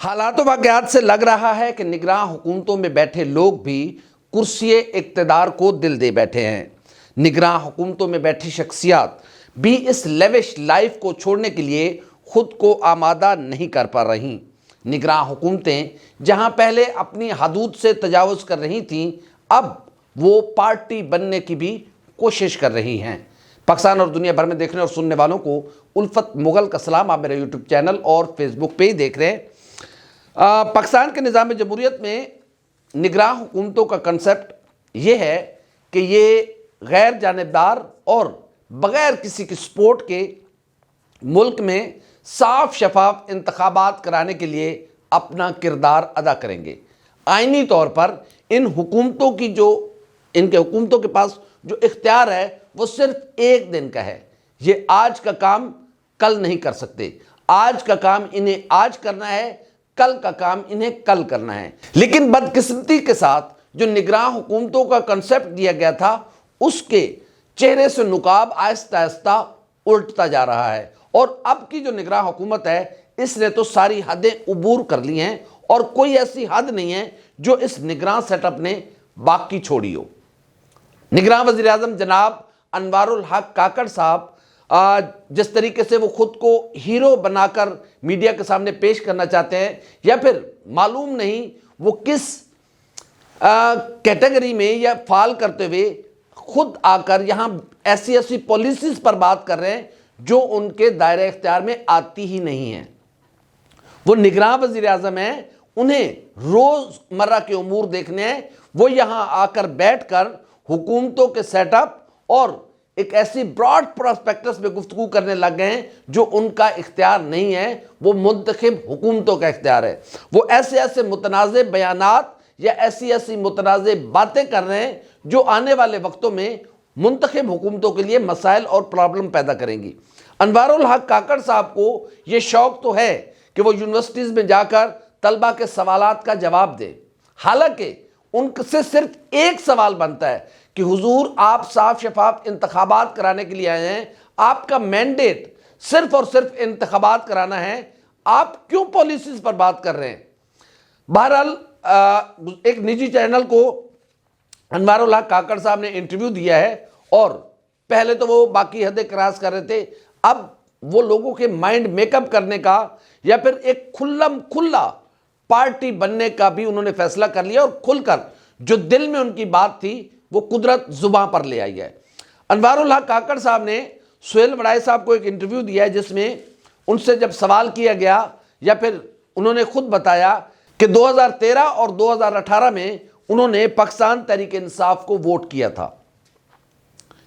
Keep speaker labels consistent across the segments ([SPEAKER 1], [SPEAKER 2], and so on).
[SPEAKER 1] حالات و واقعات سے لگ رہا ہے کہ نگراں حکومتوں میں بیٹھے لوگ بھی کرسی اقتدار کو دل دے بیٹھے ہیں۔ نگراں حکومتوں میں بیٹھی شخصیات بھی اس لیوش لائف کو چھوڑنے کے لیے خود کو آمادہ نہیں کر پا رہی۔ نگراں حکومتیں جہاں پہلے اپنی حدود سے تجاوز کر رہی تھیں، اب وہ پارٹی بننے کی بھی کوشش کر رہی ہیں۔ پاکستان اور دنیا بھر میں دیکھنے اور سننے والوں کو الفت مغل کا سلام۔ آپ میرے یوٹیوب چینل اور فیس بک پہ ہی دیکھ رہے ہیں۔ پاکستان کے نظام جمہوریت میں نگراں حکومتوں کا کنسپٹ یہ ہے کہ یہ غیر جانبدار اور بغیر کسی کی سپورٹ کے ملک میں صاف شفاف انتخابات کرانے کے لیے اپنا کردار ادا کریں گے۔ آئینی طور پر ان کے حکومتوں کے پاس جو اختیار ہے وہ صرف ایک دن کا ہے۔ یہ آج کا کام کل نہیں کر سکتے۔ آج کا کام انہیں آج کرنا ہے، کل کا کام انہیں کل کرنا ہے۔ لیکن بدقسمتی کے ساتھ جو نگراں حکومتوں کا کنسپٹ دیا گیا تھا، اس کے چہرے سے نقاب آہستہ آہستہ الٹتا جا رہا ہے، اور اب کی جو نگراں حکومت ہے اس نے تو ساری حدیں عبور کر لی ہیں، اور کوئی ایسی حد نہیں ہے جو اس نگراں سیٹ اپ نے باقی چھوڑی ہو۔ نگراں وزیر اعظم جناب انوار الحق کاکڑ صاحب جس طریقے سے وہ خود کو ہیرو بنا کر میڈیا کے سامنے پیش کرنا چاہتے ہیں، یا پھر معلوم نہیں وہ کس کیٹیگری میں یا فال کرتے ہوئے خود آ کر یہاں ایسی پالیسیز پر بات کر رہے ہیں جو ان کے دائرہ اختیار میں آتی ہی نہیں ہیں۔ وہ نگراں وزیر اعظم ہیں، انہیں روز مرہ کے امور دیکھنے ہیں۔ وہ یہاں آ کر بیٹھ کر حکومتوں کے سیٹ اپ اور ایک ایسی براڈ پراسپیکٹس میں گفتگو کرنے لگ گئے ہیں جو ان کا اختیار نہیں ہے، وہ منتخب حکومتوں کا اختیار ہے۔ وہ ایسے متنازع بیانات یا ایسی متنازع باتیں کر رہے ہیں جو آنے والے وقتوں میں منتخب حکومتوں کے لیے مسائل اور پرابلم پیدا کریں گی۔ انوار الحق کاکڑ صاحب کو یہ شوق تو ہے کہ وہ یونیورسٹیز میں جا کر طلبہ کے سوالات کا جواب دیں، حالانکہ ان سے صرف ایک سوال بنتا ہے کہ حضور آپ صاف شفاف انتخابات کرانے کے لیے آئے ہیں، آپ کا مینڈیٹ صرف اور صرف انتخابات کرانا ہے، آپ کیوں پالیسیز پر بات کر رہے ہیں؟ بہرحال ایک نجی چینل کو انوار الحق کاکڑ صاحب نے انٹرویو دیا ہے، اور پہلے تو وہ باقی حدیں کراس کر رہے تھے، اب وہ لوگوں کے مائنڈ میک اپ کرنے کا یا پھر ایک کھلا پارٹی بننے کا بھی انہوں نے فیصلہ کر لیا، اور کھل کر جو دل میں ان کی بات تھی وہ قدرت زباں پر لے آئی ہے۔ انوار الحق کاکڑ صاحب نے سہیل وڑائے صاحب کو ایک انٹرویو دیا ہے جس میں ان سے جب سوال کیا گیا، یا پھر انہوں نے خود بتایا کہ 2013 اور 2018 میں انہوں نے پاکستان تحریک انصاف کو ووٹ کیا تھا۔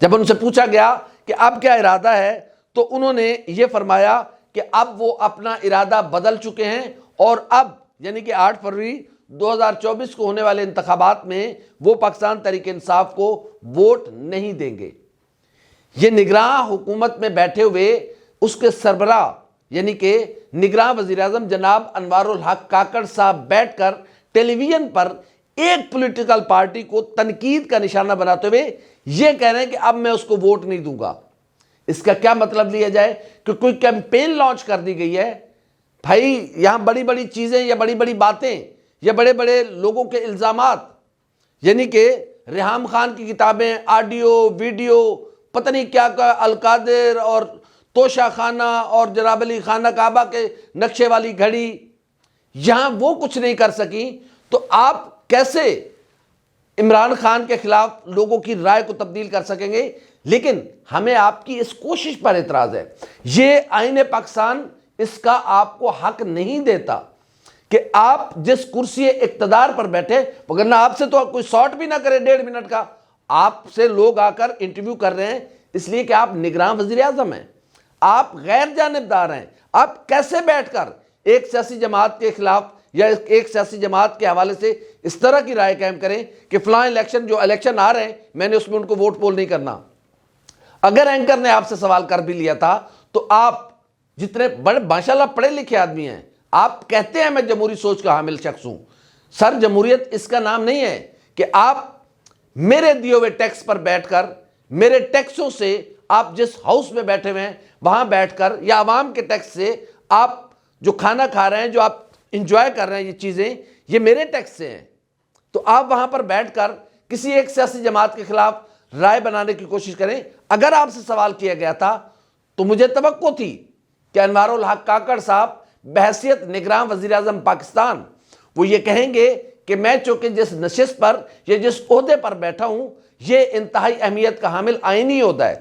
[SPEAKER 1] جب ان سے پوچھا گیا کہ اب کیا ارادہ ہے تو انہوں نے یہ فرمایا کہ اب وہ اپنا ارادہ بدل چکے ہیں، اور اب یعنی کہ 8 فروری 2024 کو ہونے والے انتخابات میں وہ پاکستان تحریک انصاف کو ووٹ نہیں دیں گے۔ یہ نگراں حکومت میں بیٹھے ہوئے اس کے سربراہ یعنی کہ نگراں وزیر اعظم جناب انوار الحق کاکڑ صاحب بیٹھ کر ٹیلی ویژن پر ایک پولیٹیکل پارٹی کو تنقید کا نشانہ بناتے ہوئے یہ کہہ رہے ہیں کہ اب میں اس کو ووٹ نہیں دوں گا۔ اس کا کیا مطلب لیا جائے کہ کوئی کیمپین لانچ کر دی گئی ہے؟ بھائی یہاں بڑی چیزیں یا بڑی باتیں یا بڑے لوگوں کے الزامات، یعنی کہ ریحام خان کی کتابیں، آڈیو ویڈیو، پتہ نہیں کیا القادر اور توشہ خانہ اور جناب علی خانہ کعبہ کے نقشے والی گھڑی، یہاں وہ کچھ نہیں کر سکیں، تو آپ کیسے عمران خان کے خلاف لوگوں کی رائے کو تبدیل کر سکیں گے؟ لیکن ہمیں آپ کی اس کوشش پر اعتراض ہے۔ یہ آئین پاکستان اس کا آپ کو حق نہیں دیتا کہ آپ جس کرسی اقتدار پر بیٹھے، وگرنہ آپ سے تو کوئی ساٹ بھی نہ کرے 1.5 منٹ کا، آپ سے لوگ آ کر انٹرویو کر رہے ہیں اس لیے کہ آپ نگراں وزیر اعظم ہیں، آپ غیر جانبدار ہیں۔ آپ کیسے بیٹھ کر ایک سیاسی جماعت کے خلاف یا ایک سیاسی جماعت کے حوالے سے اس طرح کی رائے قائم کریں کہ فلاں الیکشن آ رہے ہیں، میں نے اس میں ان کو ووٹ پول نہیں کرنا؟ اگر اینکر نے آپ سے سوال کر بھی لیا تھا تو آپ جتنے بڑے ماشاءاللہ پڑھے لکھے آدمی ہیں، آپ کہتے ہیں میں جمہوری سوچ کا حامل شخص ہوں۔ سر جمہوریت اس کا نام نہیں ہے کہ آپ میرے دیے ہوئے ٹیکس پر بیٹھ کر، میرے ٹیکسوں سے آپ جس ہاؤس میں بیٹھے ہوئے ہیں وہاں بیٹھ کر، یا عوام کے ٹیکس سے آپ جو کھانا کھا رہے ہیں، جو آپ انجوائے کر رہے ہیں یہ چیزیں، یہ میرے ٹیکس سے ہیں، تو آپ وہاں پر بیٹھ کر کسی ایک سیاسی جماعت کے خلاف رائے بنانے کی کوشش کریں۔ اگر آپ سے سوال کیا گیا تھا تو مجھے توقع تھی کہ انوار الحق کاکڑ صاحب بحیثیت نگراں وزیر اعظم پاکستان وہ یہ کہیں گے کہ میں چونکہ جس نشست پر یا جس عہدے پر بیٹھا ہوں یہ انتہائی اہمیت کا حامل آئینی عہدہ ہے،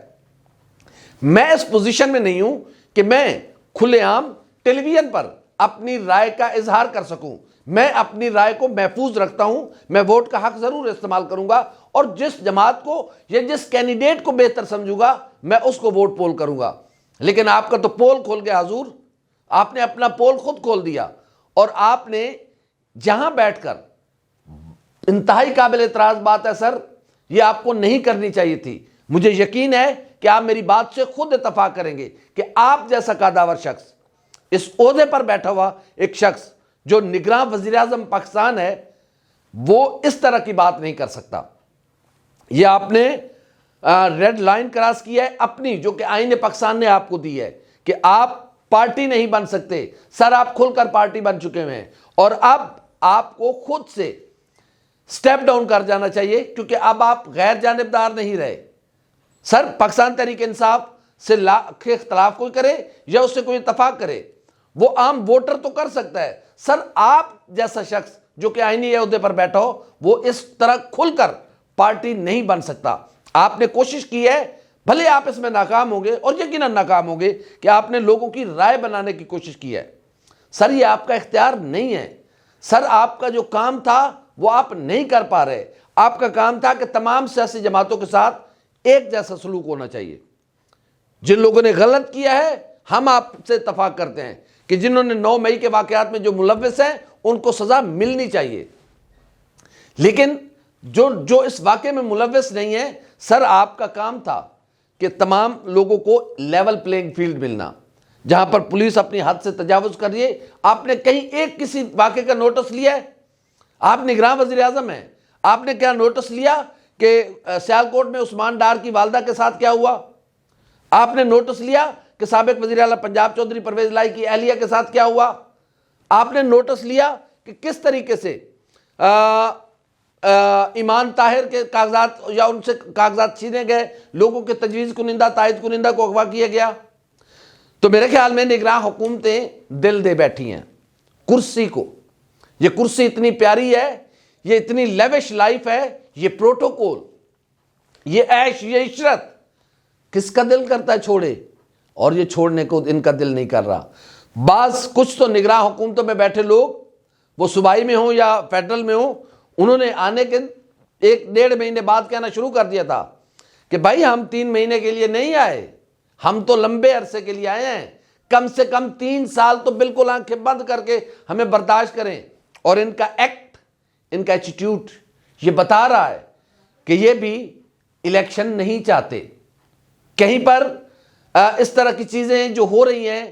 [SPEAKER 1] میں اس پوزیشن میں نہیں ہوں کہ میں کھلے عام ٹیلی ویژن پر اپنی رائے کا اظہار کر سکوں، میں اپنی رائے کو محفوظ رکھتا ہوں، میں ووٹ کا حق ضرور استعمال کروں گا اور جس جماعت کو یا جس کینڈیڈیٹ کو بہتر سمجھوں گا میں اس کو ووٹ پول کروں گا۔ لیکن آپ کا تو پول کھول گیا حضور، آپ نے اپنا پول خود کھول دیا، اور آپ نے جہاں بیٹھ کر انتہائی قابل اعتراض بات ہے سر، یہ آپ کو نہیں کرنی چاہیے تھی۔ مجھے یقین ہے کہ آپ میری بات سے خود اتفاق کریں گے کہ آپ جیسا قاداور شخص، اس عہدے پر بیٹھا ہوا ایک شخص جو نگراں وزیر اعظم پاکستان ہے، وہ اس طرح کی بات نہیں کر سکتا۔ یہ آپ نے ریڈ لائن کراس کی ہے اپنی، جو کہ آئین پاکستان نے آپ کو دی ہے کہ آپ پارٹی نہیں بن سکتے۔ سر آپ کھل کر پارٹی بن چکے ہیں، اور اب آپ کو خود سے سٹیپ ڈاؤن کر جانا چاہیے، کیونکہ اب آپ غیر جانبدار نہیں رہے۔ سر پاکستان تحریک انصاف سے اختلاف کوئی کرے یا اس سے کوئی اتفاق کرے، وہ عام ووٹر تو کر سکتا ہے، سر آپ جیسا شخص جو کہ آئینی عہدے پر بیٹھا ہو وہ اس طرح کھل کر پارٹی نہیں بن سکتا۔ آپ نے کوشش کی ہے، بھلے آپ اس میں ناکام ہوں گے اور یقیناً ناکام ہوں گے، کہ آپ نے لوگوں کی رائے بنانے کی کوشش کی ہے۔ سر یہ آپ کا اختیار نہیں ہے، سر آپ کا جو کام تھا وہ آپ نہیں کر پا رہے۔ آپ کا کام تھا کہ تمام سیاسی جماعتوں کے ساتھ ایک جیسا سلوک ہونا چاہیے۔ جن لوگوں نے غلط کیا ہے ہم آپ سے اتفاق کرتے ہیں کہ جنہوں نے 9 مئی کے واقعات میں جو ملوث ہیں ان کو سزا ملنی چاہیے، لیکن جو اس واقعے میں ملوث نہیں ہے، سر آپ کا کام تھا کہ تمام لوگوں کو لیول پلینگ فیلڈ ملنا۔ جہاں پر پولیس اپنی حد سے تجاوز کر رہی ہے، آپ نے کہیں ایک کسی واقعے کا نوٹس لیا ہے؟ آپ نگراں وزیر اعظم ہیں، آپ نے کیا نوٹس لیا کہ سیالکوٹ میں عثمان ڈار کی والدہ کے ساتھ کیا ہوا؟ آپ نے نوٹس لیا کہ سابق وزیر اعلیٰ پنجاب چودھری پرویز الہی کی اہلیہ کے ساتھ کیا ہوا؟ آپ نے نوٹس لیا کہ کس طریقے سے ایمان طاہر کے کاغذات یا ان سے کاغذات چھینے گئے، لوگوں کے تجویز کنندہ تائید کنندہ کو اغوا کیا گیا؟ تو میرے خیال میں نگراں حکومتیں دل دے بیٹھی ہیں کرسی کو۔ یہ کرسی اتنی پیاری ہے، یہ اتنی لیوش لائف ہے، یہ پروٹوکول، یہ عیش، یہ عشرت کس کا دل کرتا ہے چھوڑے؟ اور یہ چھوڑنے کو ان کا دل نہیں کر رہا۔ بعض کچھ تو نگراں حکومتوں میں بیٹھے لوگ، وہ صوبائی میں ہوں یا فیڈرل میں ہوں، انہوں نے آنے کے 1-1.5 مہینے بعد کہنا شروع کر دیا تھا کہ بھائی ہم 3 مہینے کے لیے نہیں آئے، ہم تو لمبے عرصے کے لیے آئے ہیں، کم سے کم 3 سال تو بالکل آنکھیں بند کر کے ہمیں برداشت کریں۔ اور ان کا ایکٹ، ان کا ایٹیٹیوڈ یہ بتا رہا ہے کہ یہ بھی الیکشن نہیں چاہتے۔ کہیں پر اس طرح کی چیزیں جو ہو رہی ہیں،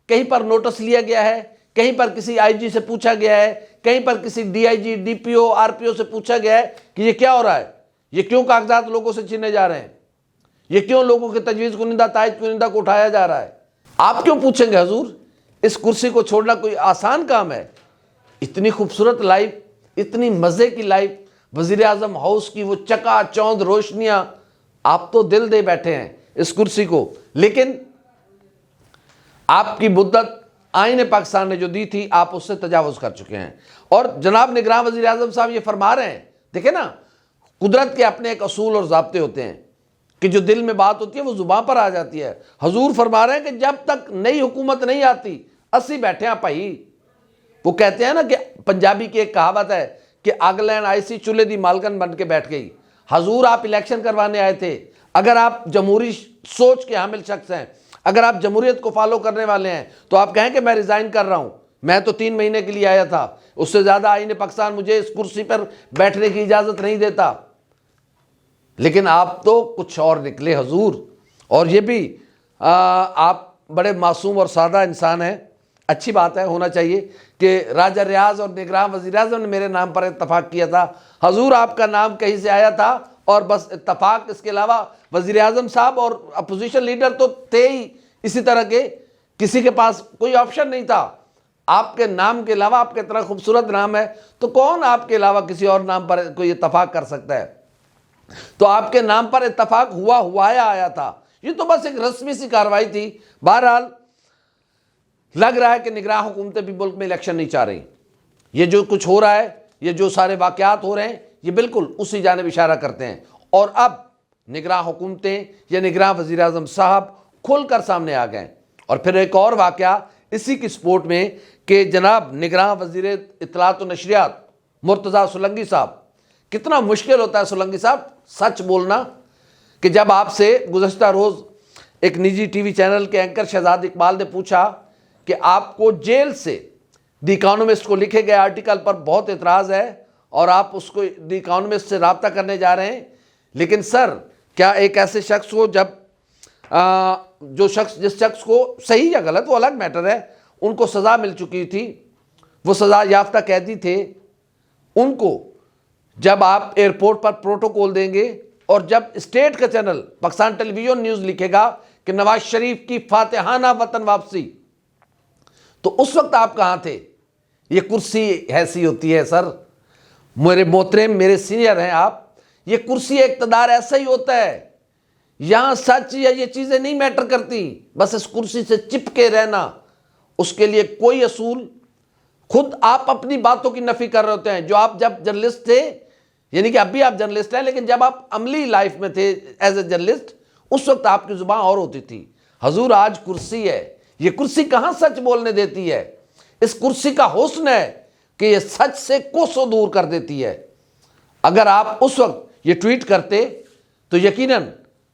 [SPEAKER 1] کہیں پر نوٹس لیا گیا ہے، کہیں پر کسی آئی جی سے پوچھا گیا ہے، کہیں پر کسی D I G, D P O, R P O سے پوچھا گیا ہے کہ یہ کیا ہو رہا ہے، یہ کیوں کاغذات لوگوں سے چھینے جا رہے ہیں، یہ کیوں لوگوں کے تجویز کنندہ تائید کنندہ کو اٹھایا جا رہا ہے؟ آپ کیوں پوچھیں گے حضور؟ اس کرسی کو چھوڑنا کوئی آسان کام ہے؟ اتنی خوبصورت لائف، اتنی مزے کی لائف، وزیر اعظم ہاؤس کی وہ چکا چوند روشنیاں، آپ تو دل دے بیٹھے ہیں اس کرسی کو، لیکن آپ کی مدت آئین پاکستان نے جو دی تھی آپ اس سے تجاوز کر چکے ہیں۔ اور جناب نگراں وزیر اعظم صاحب یہ فرما رہے ہیں، دیکھیں نا، قدرت کے اپنے ایک اصول اور ضابطے ہوتے ہیں کہ جو دل میں بات ہوتی ہے وہ زبان پر آ جاتی ہے۔ حضور فرما رہے ہیں کہ جب تک نئی حکومت نہیں آتی اسی بیٹھے ہیں پائی۔ وہ کہتے ہیں نا کہ پنجابی کی ایک کہاوت ہے کہ اگ لین آئی سی چولہے دی مالکن بن کے بیٹھ گئی۔ حضور آپ الیکشن کروانے آئے تھے، اگر آپ جمہوری سوچ کے حامل شخص ہیں، اگر آپ جمہوریت کو فالو کرنے والے ہیں تو آپ کہیں کہ میں ریزائن کر رہا ہوں، میں تو 3 مہینے کے لیے آیا تھا، اس سے زیادہ آئین پاکستان مجھے اس کرسی پر بیٹھنے کی اجازت نہیں دیتا۔ لیکن آپ تو کچھ اور نکلے حضور، اور یہ بھی آپ بڑے معصوم اور سادہ انسان ہیں۔ اچھی بات ہے، ہونا چاہیے کہ راجہ ریاض اور نگراں وزیر اعظم نے میرے نام پر اتفاق کیا تھا۔ حضور آپ کا نام کہیں سے آیا تھا اور بس اتفاق، اس کے علاوہ وزیر اعظم صاحب اور اپوزیشن لیڈر تو تھے ہی اسی طرح کے، کسی کے پاس کوئی آپشن نہیں تھا آپ کے نام کے علاوہ آپ کا اتنا خوبصورت نام ہے تو کون آپ کے علاوہ کسی اور نام پر کوئی اتفاق کر سکتا ہے؟ تو آپ کے نام پر اتفاق ہوا آیا تھا، یہ تو بس ایک رسمی سی کارروائی تھی۔ بہرحال لگ رہا ہے کہ نگراں حکومتیں بھی ملک میں الیکشن نہیں چاہ رہی۔ یہ جو کچھ ہو رہا ہے، یہ جو سارے واقعات ہو رہے ہیں، یہ بالکل اسی جانب اشارہ کرتے ہیں۔ اور اب نگراں حکومتیں یا نگراں وزیر اعظم صاحب کھل کر سامنے آ گئے۔ اور پھر ایک اور واقعہ اسی کی سپورٹ میں کہ جناب نگراں وزیر اطلاعات و نشریات مرتضیٰ سولنگی صاحب، کتنا مشکل ہوتا ہے سولنگی صاحب سچ بولنا، کہ جب آپ سے گزشتہ روز ایک نجی ٹی وی چینل کے اینکر شہزاد اقبال نے پوچھا کہ آپ کو جیل سے دی اکانومسٹ کو لکھے گئے آرٹیکل پر بہت اعتراض ہے اور آپ اس کو دی اکانومسٹ سے رابطہ کرنے جا رہے ہیں، لیکن سر کیا ایک ایسے شخص کو جس شخص کو صحیح یا غلط وہ الگ میٹر ہے، ان کو سزا مل چکی تھی، وہ سزا یافتہ قیدی تھے، ان کو جب آپ ایئرپورٹ پر پروٹوکول دیں گے اور جب اسٹیٹ کا چینل پاکستان ٹیلی ویژن نیوز لکھے گا کہ نواز شریف کی فاتحانہ وطن واپسی، تو اس وقت آپ کہاں تھے؟ یہ کرسی ایسی ہوتی ہے سر، میرے محترم میرے سینئر ہیں آپ، یہ کرسی اقتدار ایسا ہی ہوتا ہے، یہاں سچ یا یہ چیزیں نہیں میٹر کرتی، بس اس کرسی سے چپکے رہنا، اس کے لیے کوئی اصول، خود آپ اپنی باتوں کی نفی کر رہے ہوتے ہیں۔ جو آپ جب جرنلسٹ تھے، یعنی کہ اب بھی آپ جرنلسٹ ہیں، لیکن جب آپ عملی لائف میں تھے ایز اے جرنلسٹ، اس وقت آپ کی زبان اور ہوتی تھی۔ حضور آج کرسی ہے، یہ کرسی کہاں سچ بولنے دیتی ہے؟ اس کرسی کا حسن ہے کہ یہ سچ سے کوسوں دور کر دیتی ہے۔ اگر آپ اس وقت یہ ٹویٹ کرتے تو یقیناً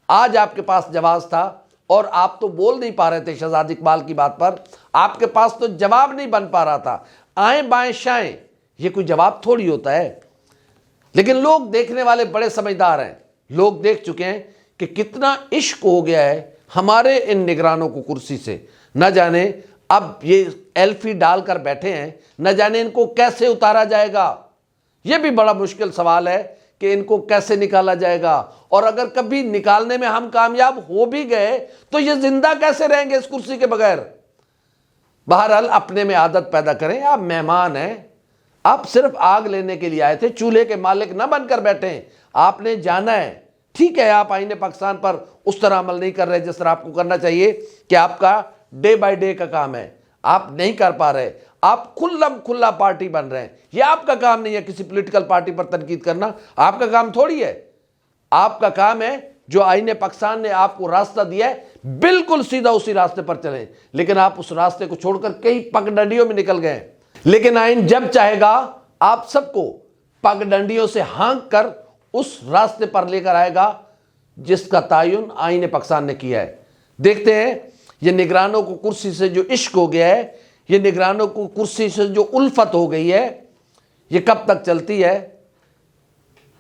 [SPEAKER 1] آج آپ کے پاس جواز تھا، اور آپ تو بول نہیں پا رہے تھے شہزاد اقبال کی بات پر، آپ کے پاس تو جواب نہیں بن پا رہا تھا۔ آئیں بائیں شائیں، یہ کوئی جواب تھوڑی ہوتا ہے۔ لیکن لوگ دیکھنے والے بڑے سمجھدار ہیں، لوگ دیکھ چکے ہیں کہ کتنا عشق ہو گیا ہے ہمارے ان نگرانوں کو کرسی سے۔ نہ جانے اب یہ ایلفی ڈال کر بیٹھے ہیں، نہ جانے ان کو کیسے اتارا جائے گا، یہ بھی بڑا مشکل سوال ہے کہ ان کو کیسے نکالا جائے گا۔ اور اگر کبھی نکالنے میں ہم کامیاب ہو بھی گئے تو یہ زندہ کیسے رہیں گے اس کرسی کے بغیر؟ بہرحال اپنے میں عادت پیدا کریں، آپ مہمان ہیں، آپ صرف آگ لینے کے لیے آئے تھے، چولہے کے مالک نہ بن کر بیٹھیں۔ آپ نے جانا ہے، ٹھیک ہے آپ آئین پاکستان پر اس طرح عمل نہیں کر رہے جس طرح آپ کو کرنا چاہیے، کہ آپ کا ڈے بائی ڈے کا کام ہے، آپ نہیں کر پا رہے، آپ کھلا پارٹی بن رہے ہیں۔ یہ آپ کا کام نہیں ہے کسی پولیٹیکل پارٹی پر تنقید کرنا، آپ کا کام تھوڑی ہے۔ آپ کا کام ہے جو آئین پاکستان نے آپ کو راستہ دیا ہے، بالکل سیدھا اسی راستے پر چلیں، لیکن آپ اس راستے کو چھوڑ کر کئی پگڈنڈیوں میں نکل گئے۔ لیکن آئین جب چاہے گا آپ سب کو پگڈنڈیوں سے ہانک کر اس راستے پر لے کر آئے گا جس کا تعین آئین پاکستان نے کیا ہے۔ دیکھتے ہیں یہ نگرانوں کو کرسی سے جو عشق ہو گیا ہے، یہ نگرانوں کو کرسی سے جو الفت ہو گئی ہے، یہ کب تک چلتی ہے؟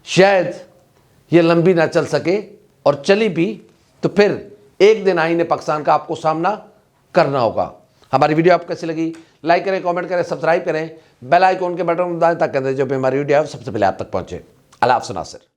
[SPEAKER 1] شاید یہ لمبی نہ چل سکے، اور چلی بھی تو پھر ایک دن آئین پاکستان کا آپ کو سامنا کرنا ہوگا۔ ہماری ویڈیو آپ کیسی لگی؟ لائک کریں، کامنٹ کریں، سبسکرائب کریں، بیل آئیکن کے بٹن دبائیں تاکہ جو بھی ہماری ویڈیو ہے سب سے پہلے آپ تک پہنچے۔ اللہ حافظ ناصر۔